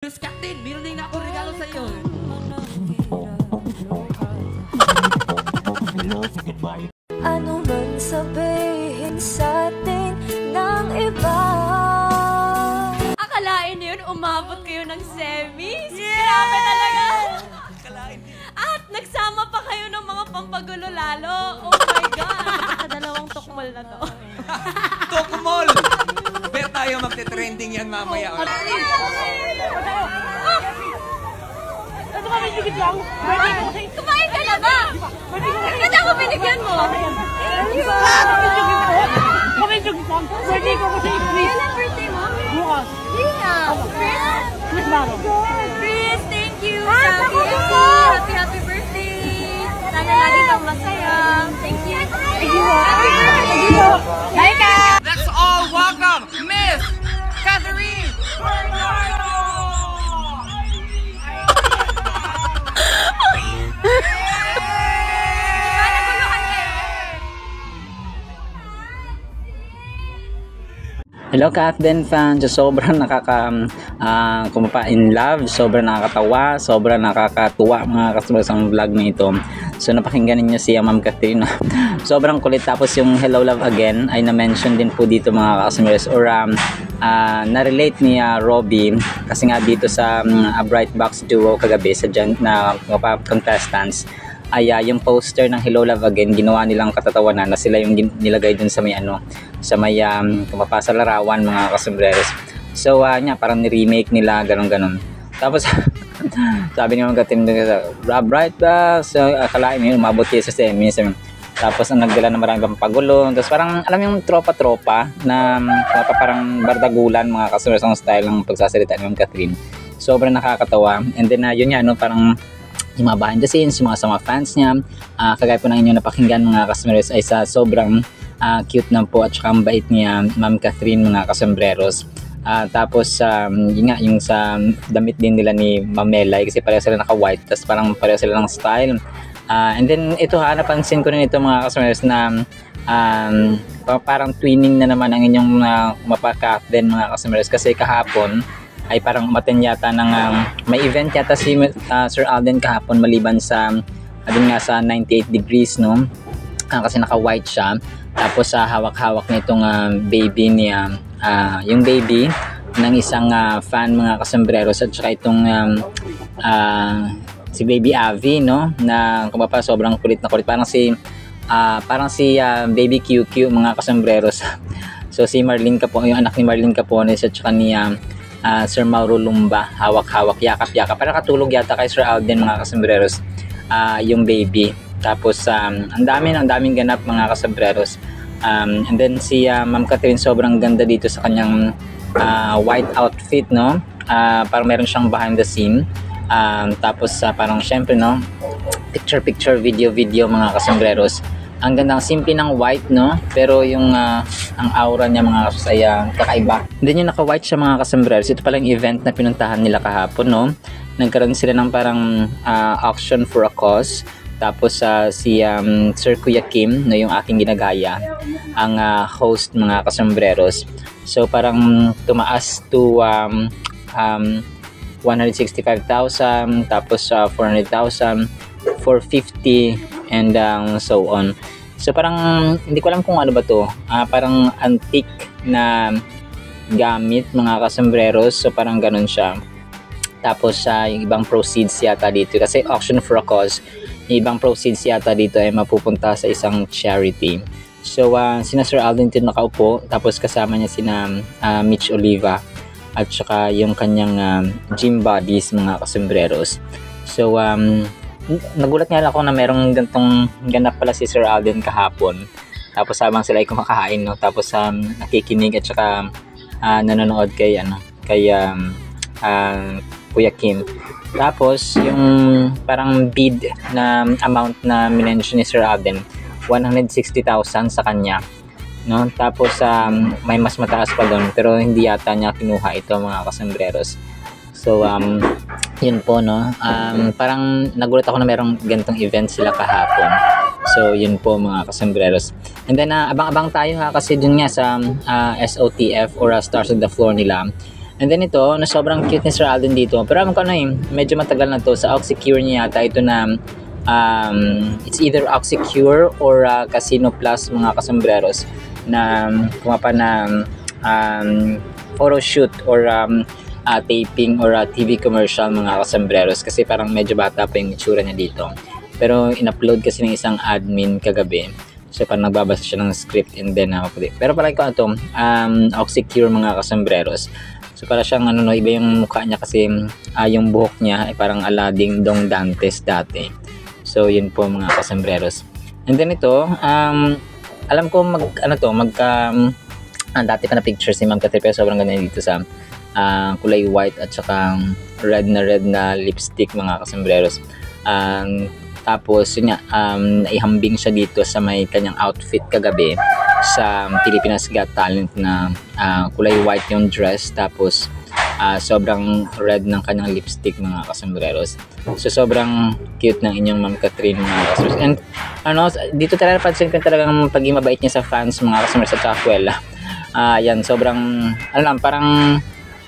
Miss Captain, meron din ako regalo sa iyo. Ano man sabihin sa atin ng iba? Akalain yun, umabot kayo ng semis? Grabe talaga! At nagsama pa kayo ng mga pampagulo lalo. Oh my God! Dalawang tukmol na to. Tukmol! Pero tayo magte-trending yan mamaya. Kumain ka na ba? Ba't ako binigyan mo? Thank you! Birthday ko kasi Chris. Kailan birthday mo? Bukas. Chris, thank you! Happy birthday! Sana lagi kang masaya. Thank you! Happy birthday! Hi, Ka! Let's all welcome Miss Catherine! Hello Captain fans, sobrang kumapa in love, sobrang nakakatawa, sobrang nakakatuwa mga customers ang vlog na ito. So napakinggan niyo si Ma'am Catherine. Sobrang kulit, tapos yung Hello Love Again ay na-mention din po dito mga customers, or na-relate ni Robbie kasi nga dito sa Bright Box Duo kagabi sa na contestants ay yung poster ng Hello Love Again, ginawa nilang katatawanan na sila yung nilagay dun sa may sa may kumapasa larawan mga kasombrero. So parang ni-remake nila ganon. Tapos sabi ni mga katim sa Bright Box, so, akalain mo yun umabot kayo sa semis. Tapos ang nagdala na maraming pampagulo. Tapos parang alam yung tropa-tropa na parang bardagulan mga kasombrero ang style ng pagsasalita ni Ma'am Catherine. Sobrang nakakatawa. And then yun nga parang yung mga behind the scenes, yung mga fans niya, kagaya po ng inyong napakinggan mga kasombrero ay sa sobrang cute na po at saka ang bait niya Ma'am Catherine mga kasombreros. Tapos yun nga, yung sa damit din nila ni Ma'am Melay kasi pareho sila naka-white, tapos parang pareho sila ng style. And then ito napansin ko rin ito mga kasombreros na parang twinning na naman ang inyong mapakat din mga kasombreros kasi kahapon ay parang umaten yata ng may event yata si Sir Alden kahapon maliban sa nga sa 98 degrees kasi naka-white siya. Tapos hawak-hawak nitong baby niya, yung baby ng isang fan mga kasambreros, at saka itong si Baby Avi na kumapa sobrang kulit na kulit, parang si Baby QQ mga kasambreros. So si Marlene Capone, yung anak ni Marlene Capones, at saka ni Sir Mauro Lumba, hawak-hawak, yakap-yakap, parang katulog yata kay Sir Alden mga kasambreros yung baby. Tapos ang daming ganap mga kasabreros. And then si Ma'am Catherine sobrang ganda dito sa kanyang white outfit parang meron siyang behind the scene. Tapos parang syempre picture video mga kasabreros. Ang gandang simple ng white pero yung ang aura niya mga kasus ay kakaiba. Then yung naka-white siya mga kasabreros, ito palang event na pinuntahan nila kahapon Nagkaroon sila ng parang auction for a cause. Tapos si Sir Kuya Kim yung aking ginagaya ang host mga kasambreros. So parang tumaas to 165,000, tapos 400,000, 450, and so on. So parang hindi ko alam kung ano ba to, parang antique na gamit mga kasambreros. So parang ganun siya. Tapos yung ibang proceeds yata dito kasi auction for a cause, yung ibang proceeds yata dito ay mapupunta sa isang charity. So sina Sir Alden din nakaupo, tapos kasama niya sina Mitch Oliva at saka yung kanyang gym buddies mga kasambreros. So nagulat nga ako na merong gantong ganap pala si Sir Alden kahapon. Tapos habang sila ay kumakain tapos nakikinig at saka nanonood kay Kuya Kim. Tapos yung parang bid na amount na minention ni Sir Alden, 160,000 sa kanya Tapos may mas mataas pa doon pero hindi yata niya kinuha ito mga kasambreros. So yun po parang nagulat ako na merong gantong event sila kahapon. So yun po mga kasambreros. And then abang-abang tayo kasi dun nga sa SOTF or Stars on the Floor nila. And then ito, na sobrang cute ni Sir Alden dito. Pero alam ko medyo matagal na to. Sa Oxycure niya yata ito na it's either Oxycure or Casino Plus mga kasombreros na kumapa na photo shoot or taping or TV commercial mga kasombreros kasi parang medyo bata pa yung itsura niya dito. Pero in-upload kasi ng isang admin kagabi. So parang nagbabasa siya ng script and then pero parang ko ito, Oxycure mga kasombreros. So para siyang iba yung mukha niya kasi yung buhok niya ay parang Aladdin Dong Dantes dati. So yun po mga kasombreros. And then ito, alam ko dati pa na picture si Ma'am Catherine pero sobrang ganda dito sa kulay white at saka red na lipstick mga kasombreros. Tapos yun nga, naihambing siya dito sa may kanyang outfit kagabi sa Pilipinas Got Talent na kulay white yung dress tapos sobrang red ng kanyang lipstick mga kasombreros. So sobrang cute ng inyong Ma'am Catherine mga kasombreros. And dito talaga pansin ko talagang pagiging mabait niya sa fans mga kasombreros at kakwela. Yan, sobrang parang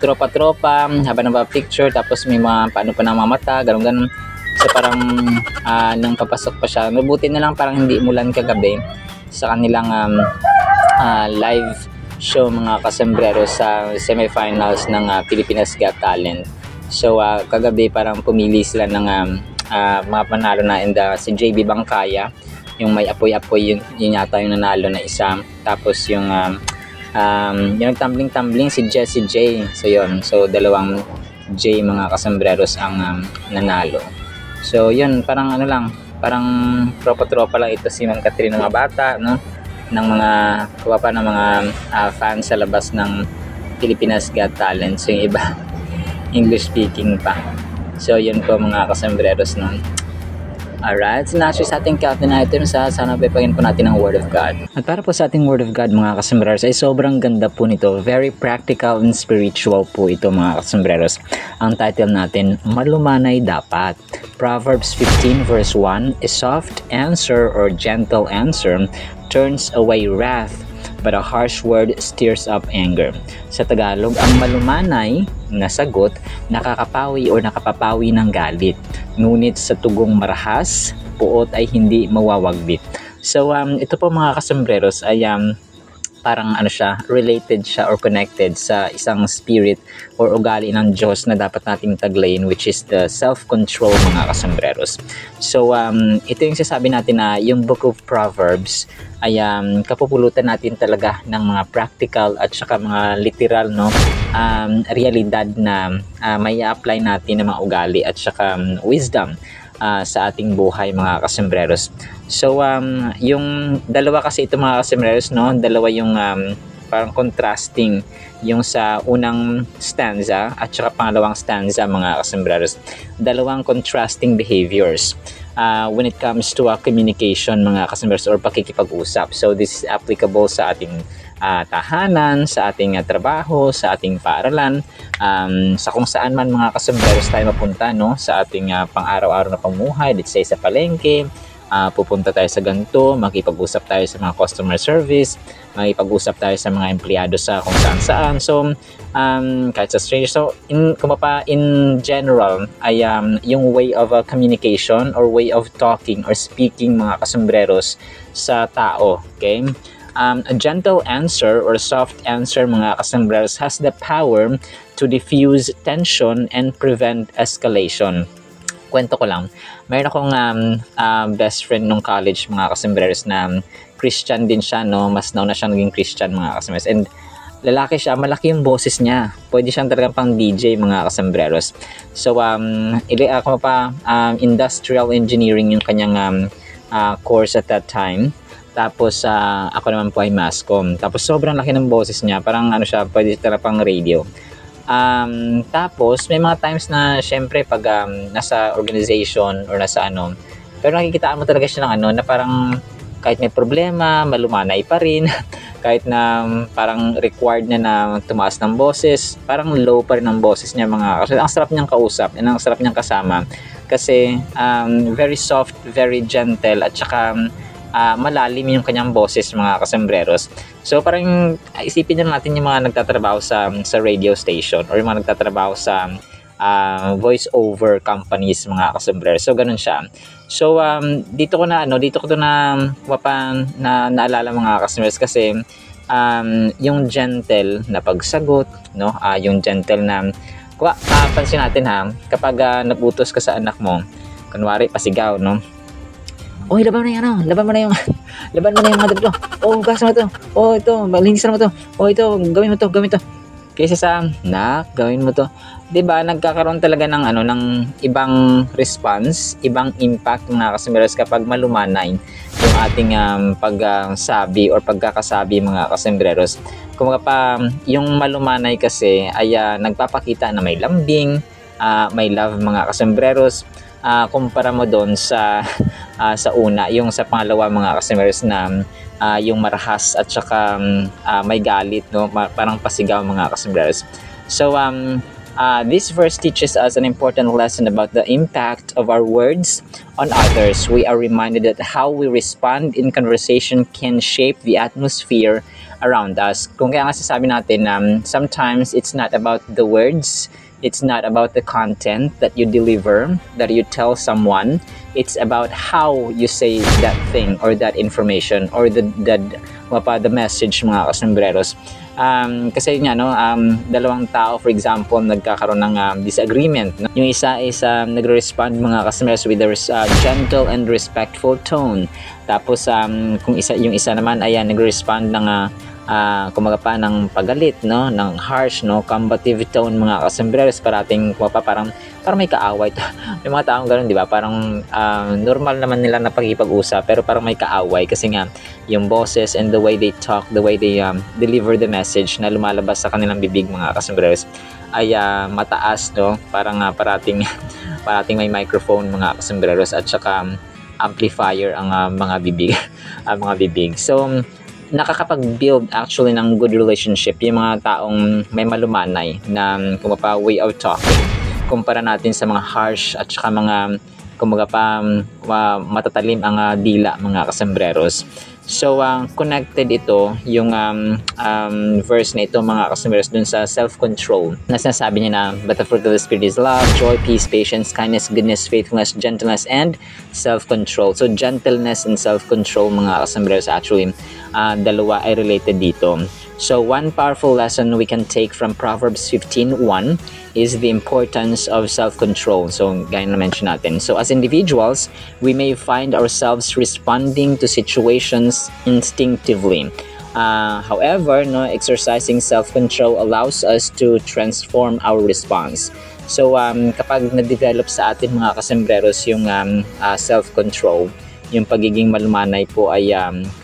tropa-tropa habang nagpa-picture tapos may mga paano pa ng mga mata, ganun. So parang nang papasok pa siya. Mabuti na lang parang hindi mulan kagabi sa kanilang live show mga kasombreros sa semifinals ng Pilipinas Got Talent. So kagabi parang pumili sila ng mga panalo na si JB Bangkaya, yung may apoy-apoy yun yata yung nanalo na isa. Tapos yung tumbling si Jessie J. So yun, so dalawang J mga kasombreros ang nanalo. So yun, parang parang tropa-tropa lang ito si Ma'am Catherine ng mga bata, no? Ng mga kuwapa ng mga fans sa labas ng Pilipinas Got Talent. So yung iba English speaking pa. So yun po mga kasombreros, no? Alright, so actually sa ating captain item sana pipagin po natin ang Word of God. At para po sa ating Word of God mga kasombreros ay sobrang ganda po nito. Very practical and spiritual po ito mga kasombreros. Ang title natin, Malumanay Dapat. Proverbs 15 verse 1, a soft answer or gentle answer turns away wrath, but a harsh word stirs up anger. Sa Tagalog, ang malumanay na sagot nakakapawi o nakapapawi ng galit. Ngunit sa tugong marahas, puot ay hindi mawawagbit. So ito po mga kasombreros ay parang related siya or connected sa isang spirit or ugali ng Diyos na dapat nating taglayin, which is the self-control mga kasombreros. So ito yung sasabi natin na yung Book of Proverbs ay kapupulutan natin talaga ng mga practical at saka mga literal realidad na may apply natin ng mga ugali at saka wisdom sa ating buhay mga kasombreros. So yung dalawa kasi ito mga kasombreros, dalawa yung parang contrasting yung sa unang stanza at saka pangalawang stanza mga kasombreros. Dalawang contrasting behaviors when it comes to communication mga kasombreros or pakikipag-usap. So this is applicable sa ating tahanan, sa ating trabaho, sa ating paaralan, sa kung saan man mga kasombreros tayo mapunta, sa ating pang-araw-araw na pamumuhay, let's say sa palengke, pupunta tayo sa ganito, makipag-usap tayo sa mga customer service, makipag-usap tayo sa mga empleyado sa kung saan-saan. So, kahit sa stranger. So, in general, ay yung way of communication or way of talking or speaking mga kasombreros sa tao, okay? A gentle answer or soft answer mga kasombreros has the power to diffuse tension and prevent escalation. Kwento ko lang, mayroon akong best friend nung college mga kasombreros na Christian din siya, mas nauna siya naging Christian mga kasombreros, and lalaki siya, malaki yung boses niya, pwede siyang talagang pang DJ mga kasombreros. So industrial engineering yung kanyang course at that time. Tapos ako naman po ay masscom. Tapos sobrang laki ng boses niya, parang siya, pwede talaga pang radio. Tapos may mga times na syempre pag nasa organization or nasa pero nakikita mo talaga siya ng na parang kahit may problema, malumanay pa rin. Kahit na parang required na tumaas ng boses, parang low pa rin ang boses niya mga kasi ang sarap niyang kausap, ang sarap niyang kasama kasi very soft, very gentle at saka malalim yung kanyang boses, mga kasembreros. So parang isipin na natin yung mga nagtatrabaho sa radio station or yung mga nagtatrabaho sa voice over companies, mga kasembreros. So ganun siya. So dito ko na naalala, mga kasembreros, kasi yung gentle na pagsagot, no? Yung gentle na pansin natin ha, kapag naputos ka sa anak mo, kunwari pasigaw, no? Oy, laban mo na yan, laban mo na yung mga dito. Oh, gas mo to. Oh, ito, linisan mo to. Oh, ito, gawin mo to. Kaysa sa, gawin mo to. 'Di ba? Nagkakaroon talaga ng ng ibang response, ibang impact, mga kasembreros, kapag malumanay yung ating pagsabi or pagkakasabi, mga kasembreros. Kung yung malumanay kasi ay nagpapakita na may lambing, may love, mga kasembreros. Kumpara mo doon sa una, yung sa pangalawa, mga kasembreros, na yung marahas at saka may galit, no? Parang pasigaw, mga kasembreros. So this verse teaches us an important lesson about the impact of our words on others. We are reminded that how we respond in conversation can shape the atmosphere around us. Kung kaya nga sasabi natin, sometimes it's not about the words, it's not about the content that you deliver, that you tell someone. It's about how you say that thing or that information or the message, mga kasembreros. Kasi nga, no, dalawang tao, for example, nagkakaroon ng disagreement, no? Yung isa is nagre-respond, mga kasembreros, with a gentle and respectful tone. Tapos yung isa naman ay nagre-respond ng ng pagalit, no, ng harsh, no, combative tone, mga kasembreros. Parang may kaaway. May mga taong ganoon, di ba? Parang normal naman nila na pag-usap, pero parang may kaaway kasi nga yung boses and the way they talk, the way they deliver the message na lumalabas sa kanilang bibig, mga kasembreros, ay mataas, no? Parang parating may microphone, mga kasembreros, at saka amplifier ang mga bibig. So nakakapag-build actually ng good relationship yung mga taong may malumanay na way of talking, kumpara natin sa mga harsh at saka mga matatalim ang dila, mga kasembreros. So connected ito yung verse na ito, mga kasembreros, dun sa self-control na sinasabi niya na, but the fruit of the Spirit is love, joy, peace, patience, kindness, goodness, faithfulness, gentleness, and self-control. So gentleness and self-control, mga kasembreros, actually dalawa ay related dito. So one powerful lesson we can take from Proverbs 15:1 is the importance of self-control. So gaya na mention natin. So as individuals, we may find ourselves responding to situations instinctively. However, no, exercising self-control allows us to transform our response. So kapag na-develop sa atin, mga kasembreros, yung self-control, yung pagiging malumanay po, ay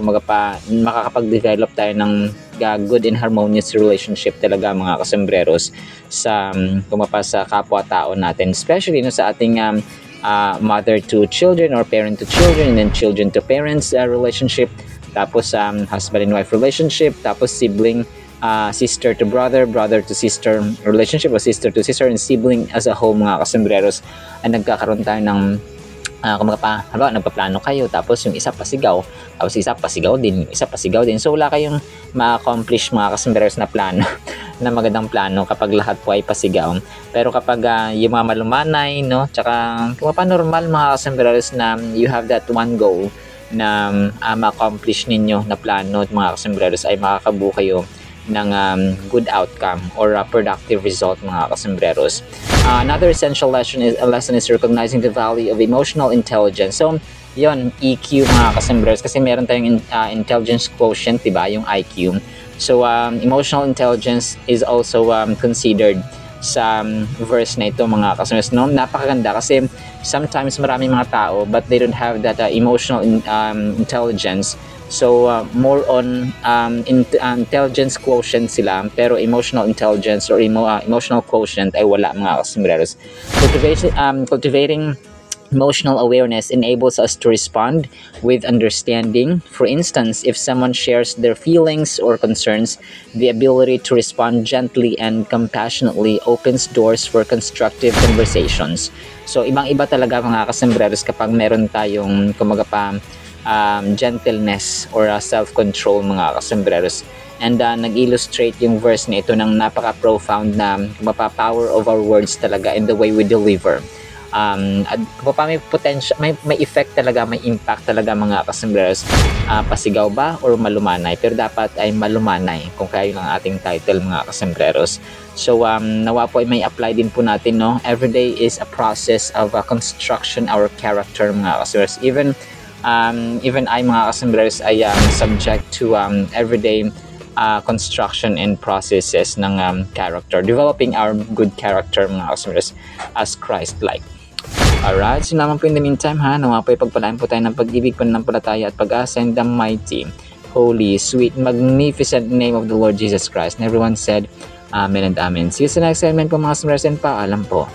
makakapag-develop tayo ng good and harmonious relationship talaga, mga kasembreros, sa sa kapwa-tao natin, especially no, sa ating mother to children or parent to children, and then children to parents relationship, tapos husband and wife relationship, tapos sibling, sister to brother, brother to sister relationship, o sister to sister, and sibling as a whole, mga kasembreros, ay nagkakaroon tayo ng halimbawa, nagpaplano kayo, tapos yung isa pasigaw, tapos isa pasigaw din. So wala kayong ma-accomplish, mga kasembreros, na plano na magandang plano kapag lahat po ay pasigaw. Pero kapag yung mga malumanay, no, tsaka normal, mga kasembreros, na you have that one goal na ma-accomplish ninyo na plano, mga kasembreros, ay makakabuo kayo ng good outcome or productive result, mga kasembreros. Another essential lesson is recognizing the value of emotional intelligence. So, yon, EQ, mga kasembreros, kasi meron tayong intelligence quotient, diba, yung IQ. So, emotional intelligence is also considered sa verse na ito, mga kasembreros, no? Napakaganda kasi sometimes maraming mga tao but they don't have that emotional intelligence. So more on intelligence quotient sila, pero emotional intelligence or emotional quotient ay wala, mga kasembreros. Cultivating emotional awareness enables us to respond with understanding. For instance, if someone shares their feelings or concerns, the ability to respond gently and compassionately opens doors for constructive conversations. So ibang-iba talaga, mga kasembreros, kapag meron tayong gentleness or self-control mga kasembreros. And nag-illustrate yung verse na ito ng napaka-profound na mapapower of our words talaga in the way we deliver. At may potential, may effect talaga, may impact talaga mga kasembreros. Pasigaw ba or malumanay? Pero dapat ay malumanay kung kaya yung ating title mga kasembreros. So nawa po ay may apply din po natin, no? Every day is a process of construction our character mga kasembreros. Even I mga kasembreros ay subject to everyday construction and processes ng character, developing our good character mga kasembreros as Christ-like. Alright, so naman po in the meantime nawa po ipagpalaan po tayo ng pag-ibig, pananampalataya at pag-asa in the mighty, holy, sweet, magnificent name of the Lord Jesus Christ. And everyone said, Amen and Amen. See you sa next segment po mga kasembreros, and paalam po.